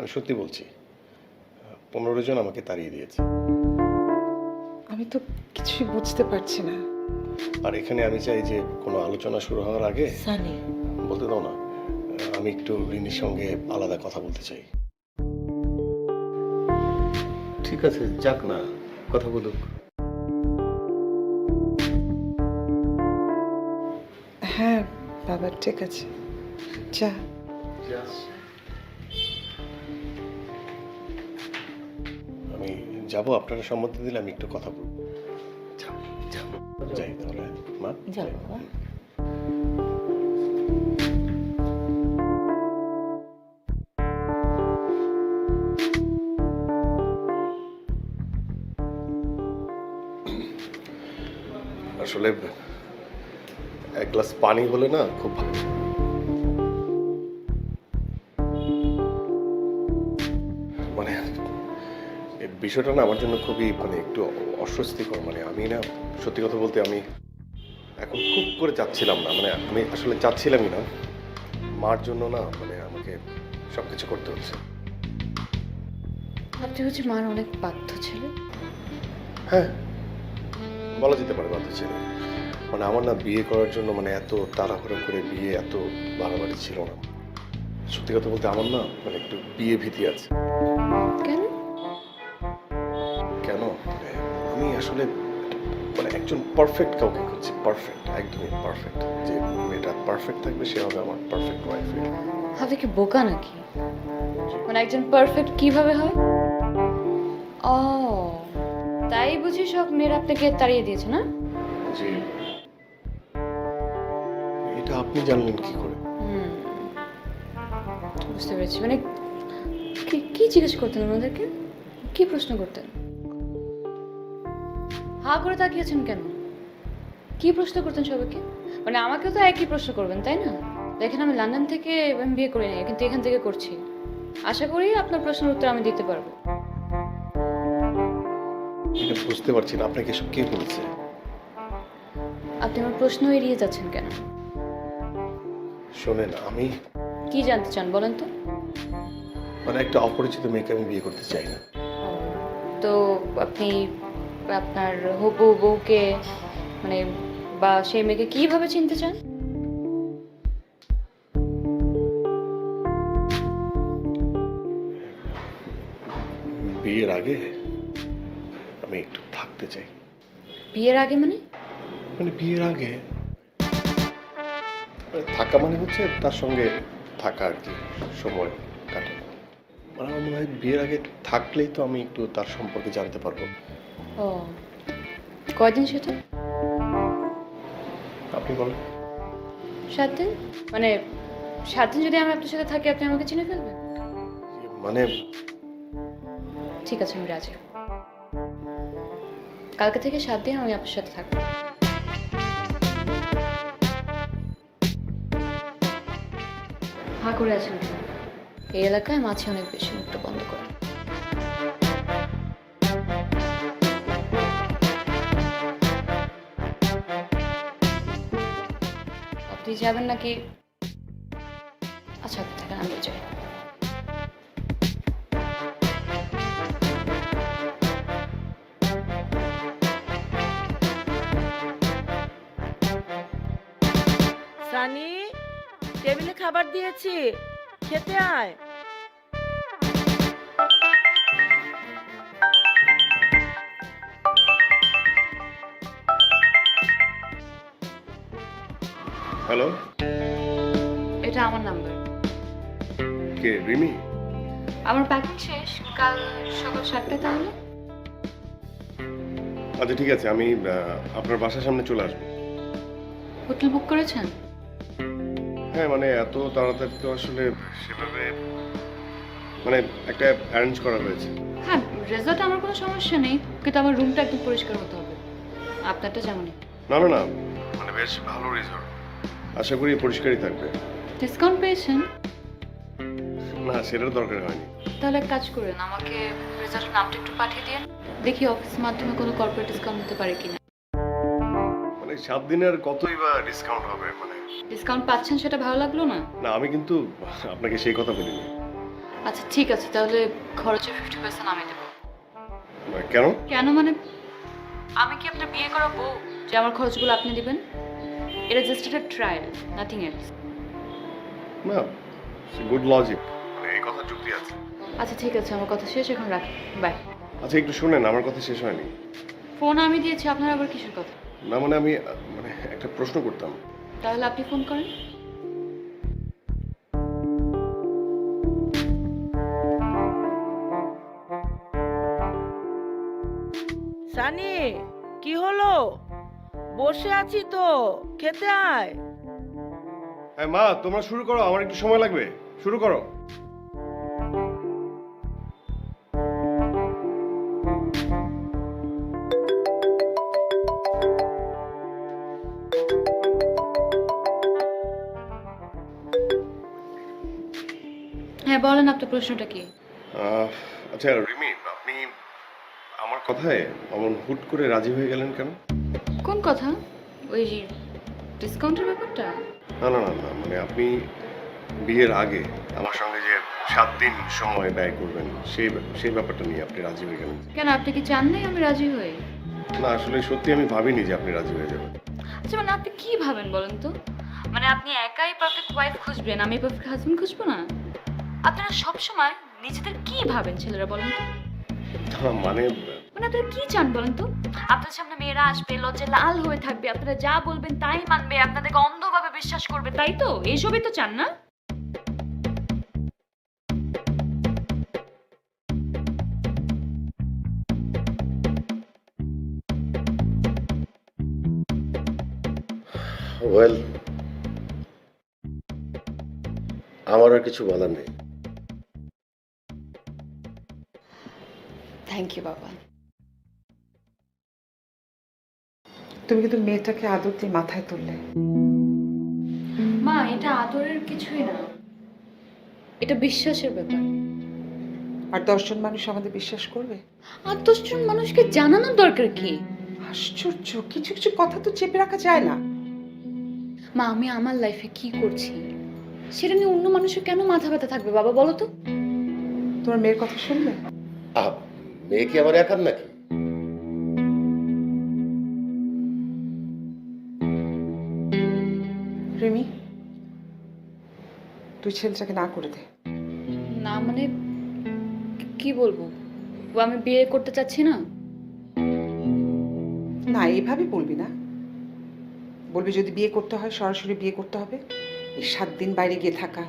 আমি সত্যি বলছি, 15 জন আমাকে তাড়িয়ে দিয়েছে। আমি তো কিছুই বুঝতে পারছি না। আর এখানে আমি চাই যে কোনো আলোচনা শুরু হওয়ার আগে সানি, বলতে দাও না, আমি একটু রিনির সঙ্গে আলাদা কথা বলতে চাই। ঠিক আছে, যাক না, কথা বলুক। হ্যাঁ বাবা, ঠিক আছে, যা। আমি যাব, আপনারা সম্মতি দিলে আমি একটু কথা বলবো। যাই তাহলে মা। যাও বাবা। আসলে এক গ্লাস পানি হলে না খুব ভালো। মানে এই বিষয়টা না আমার জন্য খুবই একটু অস্বস্তিকর। আমি না, সত্যি কথা বলতে আমি এখন খুব করে চাচ্ছিলাম না, আমি আসলে চাচ্ছিলামই না। মার জন্য না আমাকে সবকিছু করতে হচ্ছে। আপনি হচ্ছে মার অনেক বাধ্য ছিল। হ্যাঁ, বলা যেতে পারে বাধ্য ছিল। আমার না বিয়ে করার জন্য এত তাড়াহুড়ো করে বিয়ে এত বাড়াবাড়ি ছিল না। সত্যি কথা বলতে আমার না একটু বিয়ে ভীতি আছে। কেন? কেন? আমি আসলে একজন পারফেক্ট কাউকে খুঁজছি, পারফেক্ট, একদমই পারফেক্ট। যে মেয়েটা পারফেক্ট থাকবে সে হবে আমার পারফেক্ট ওয়াইফ। আপনি কি বোকা নাকি? একজন পারফেক্ট কিভাবে হয়? ও, তাই বুঝি সব মেয়েরা আপনাকে তাড়িয়ে দিয়েছে না? জি। এটা আপনি জানলেন কি করে? বুঝতে পেরেছি। কি জিজ্ঞেস করতেন ওনাদেরকে? কি প্রশ্ন করতেন? হা করে তাকিয়েছেন কেন? কি প্রশ্ন করতেন সবাইকে? আমাকেও তো একই প্রশ্ন করবেন, তাই না? দেখেন, আমি লন্ডন থেকে বিয়ে করে নিই, কিন্তু এখান থেকে করছি। আশা করি আপনার প্রশ্নের উত্তর আমি দিতে পারবো। এটা বুঝতে পারছি না, আপনাকে এসব কে বলেছে? আপনি আমার প্রশ্ন এড়িয়ে যাচ্ছেন কেন? শোনেন, আমি কি জানতে চান বলেন তো? একটা অপরিচিত মেয়েকে আমি বিয়ে করতে চাই না। তো আপনি আপনার হবু বউকে বা সেই মেয়েকে কিভাবে চিনতে চান? বিয়ের আগে আমি একটু থাকতে চাই। বিয়ের আগে মানে? বিয়ের আগে থাকা হচ্ছে তার সঙ্গে থাকা আর কি, সময় কাটানো। আমার মনে হয় বিয়ের আগে থাকলেই তো আমি একটু তার সম্পর্কে জানতে পারবো। ও, কয়দিন সেটা? আপনি বলেন। 7 দিন? 7 দিন যদি আমি আপনার সাথে থাকি, আপনি আমাকে চিনে ফেলবেন? মানে ঠিক আছে, আমি রাজি। কালকে থেকে 7 দিন আমি আপনার সাথে থাকবো। হা করে আছেন কেন? এই এলাকায় মাছি অনেক বেশি, মুখটা বন্ধ করেন। আপনি যাবেন নাকি? আচ্ছা, আপনি থাকেন, আমি যাই। সানি, টেবিলে খাবার দিয়েছি, খেতে আয়। হ্যালো, এটা আমার নাম্বার। কে? রিমি? আমার প্যাকেজ শেষ, কাল সকাল 7টায় তাহলে? আচ্ছা ঠিক আছে, আমি আপনার বাসার সামনে চলে আসবো। হোটেল বুক করেছেন? হ্যাঁ, এত তাড়াতাড়ি তো আসলে সেভাবে একটা অ্যারেঞ্জ করা হয়েছে। হ্যাঁ, রেজাল্ট আমার কোনো সমস্যা নেই, কিন্তু আমার রুমটা একদম পরিষ্কার হতে হবে। আপনারটা যেমনই। না না না, বেশ ভালো রিসর্ট, আশা করি পরিষ্কারই থাকবে। ডিসকাউন্ট পেয়েছেন? না, সেটার দরকার হয়নি। তাহলে এক কাজ করেন, আমাকে রেজাল্টের নামটা একটু পাঠিয়ে দিন, দেখি অফিস মাধ্যমে কোনো কর্পোরেট ডিসকাউন্ট দিতে পারে কিনা। 7 দিনের কতই বা ডিসকাউন্ট হবে? ডিসকাউন্ট পাচ্ছেন সেটা ভালো লাগলো না? না, আমি কিন্তু আপনাকে সেই কথা বলিনি। আচ্ছা ঠিক আছে, তাহলে খরচের 50% আমি দেবো। কেন? কেন মানে, আমি কি আপনার বিয়ে করা বউ যে আমার খরচগুলো আপনি দিবেন? এটা জাস্ট একটা ট্রায়াল, নাথিং এলস। না, গুড লজিক, এই কথা যুক্তি আছে। আচ্ছা ঠিক আছে, আমার কথা শেষ, এখন রাখি, বাই। আচ্ছা একটু শুনেন, আমার কথা শেষ হয়নি। ফোন আমি দিয়েছি, আপনার আবার কিসের কথা? না মানে আমি মানে একটা প্রশ্ন করতাম। তাহলে আপনি ফোন করেন। সানি, কি হলো? বসে আছি তো, খেতে আয়। হ্যাঁ মা, তোমরা শুরু করো, আমার একটু সময় লাগবে। শুরু করো। হ্যাঁ বলেন, আপনার প্রশ্নটা কি? আচ্ছা রিমি, আপনি আমার কথায় অমন হুট করে রাজি হয়ে গেলেন কেন? কোন কথা? ওই ডিসকাউন্টের ব্যাপারটা? না না না না, মানে আপনি বিয়ের আগে আমার সঙ্গে যে 7 দিন সময় ব্যয় করবেন সেই ব্যাপারটা নিয়ে আপনি রাজি হয়ে গেলেন। কেন, আপনি কি চান নাই আমি রাজি হই? না আসলে সত্যি আমি ভাবিনি যে আপনি রাজি হয়ে যাবেন। আচ্ছা মানে আপনি কি ভাবেন বলেন তো? মানে আপনি একাই পারফেক্ট ওয়াইফ খুঁজবেন, আমি পারফেক্ট হাজবেন্ড খুঁজবো না? আপনারা সবসময় নিজেদের কি ভাবেন ছেলেরা, বলেন তো? মানে মানে আপনারা কি চান বলেন তো? আপনাদের সামনে মেয়েরা আসবে, লজ্জায় লাল হয়ে থাকবে, আপনারা যা বলবেন তাই মানবে, আপনাদেরকে অন্ধভাবে বিশ্বাস করবে, তাই তো? এইসবই তো চান না? ওয়েল, আমার আর কিছু বলার নেই। থ্যাংক ইউ বাবা। তুমি কিন্তু মেয়েটাকে আদর দিয়ে মাথায় তুললে। মা, এটা আদরের কিছুই না, এটা বিশ্বাসের ব্যাপার। আর 10 জন মানুষ আমাদের বিশ্বাস করবে? আর 10 জন মানুষকে জানানোর দরকার কি? আশ্চর্য, কিছু কিছু কথা তো চেপে রাখা যায় না। মা, আমি আমার লাইফে কি করছি সেটা নিয়ে অন্য মানুষের কেন মাথা ব্যথা থাকবে বাবা, বলো তো? তোমার মেয়ের কথা শুনবে? মেয়ে কি আমার একার নাকি? রিমি, তুই ছেলেটাকে না করে দে। না মানে কি বলবো, ও আমি বিয়ে করতে চাচ্ছি না। না, এইভাবে বলবি না। বলবি যদি বিয়ে করতে হয় সরাসরি বিয়ে করতে হবে। এই 7 দিন বাইরে গিয়ে থাকা,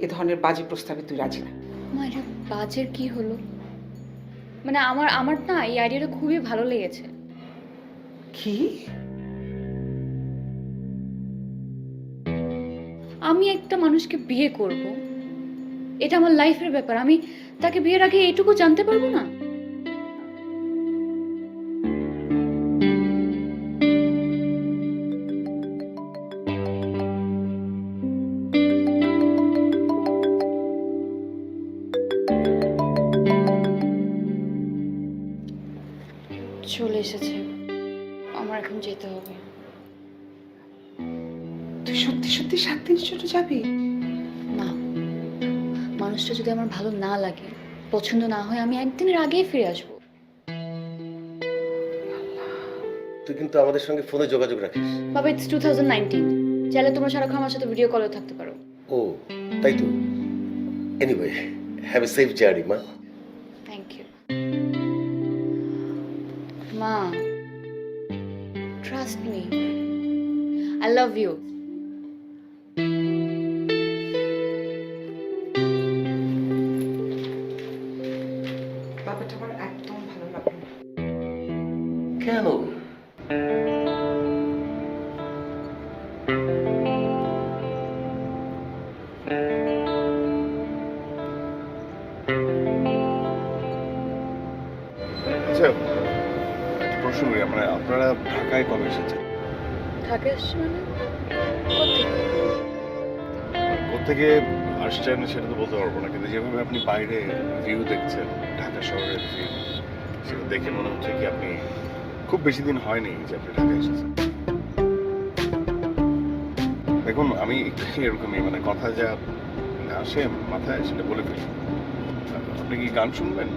এ ধরনের বাজে প্রস্তাবে তুই রাজি না। মা, এটা বাজের কি হলো? মানে আমার আমার না এই আইডিয়াটা খুবই ভালো লেগেছে। কি? আমি একটা মানুষকে বিয়ে করব, এটা আমার লাইফের ব্যাপার, আমি তাকে বিয়ের আগে এইটুকু জানতে পারবো না? চলে এসেছে, আমার এখন যেতে হবে। তুই সত্যি সত্যি 7 দিনের জন্য যাবি? না, মানুষটা যদি আমার ভালো না লাগে, পছন্দ না হয়, আমি একদিনের আগেই ফিরে আসবো। তুই কিন্তু আমাদের সঙ্গে ফোনে যোগাযোগ রাখিস। বাবা, ইটস 2019, চাইলে তোমরা সারাক্ষণ আমার সাথে ভিডিও কলে থাকতে পারো। ও তাই তো। Anyway, have a safe journey মা। থ্যাংক ইউ মা, trust me, I love you. ব্যাপারটা আমার একদম ভালো লাগলো না। কেন? আচ্ছা একটা প্রশ্ন করি, মানে আপনারা ঢাকায় কবে এসেছেন? ঢাকা এসছি মানে? কোত্থেকে আসছেন সেটা তো বলতে পারবো না, কিন্তু যেভাবে আপনি বাইরে ভিউ দেখছেন, ঢাকা শহরের ভিউ, সেটা দেখে মনে হচ্ছে কি আপনি খুব বেশি দিন হয়নি যে আপনি ঢাকায় এসেছেন। দেখুন আমি একটু এরকমই, মানে কথা যা আসে মাথায় সেটা বলে ফেলি। আপনি কি গান শুনবেন?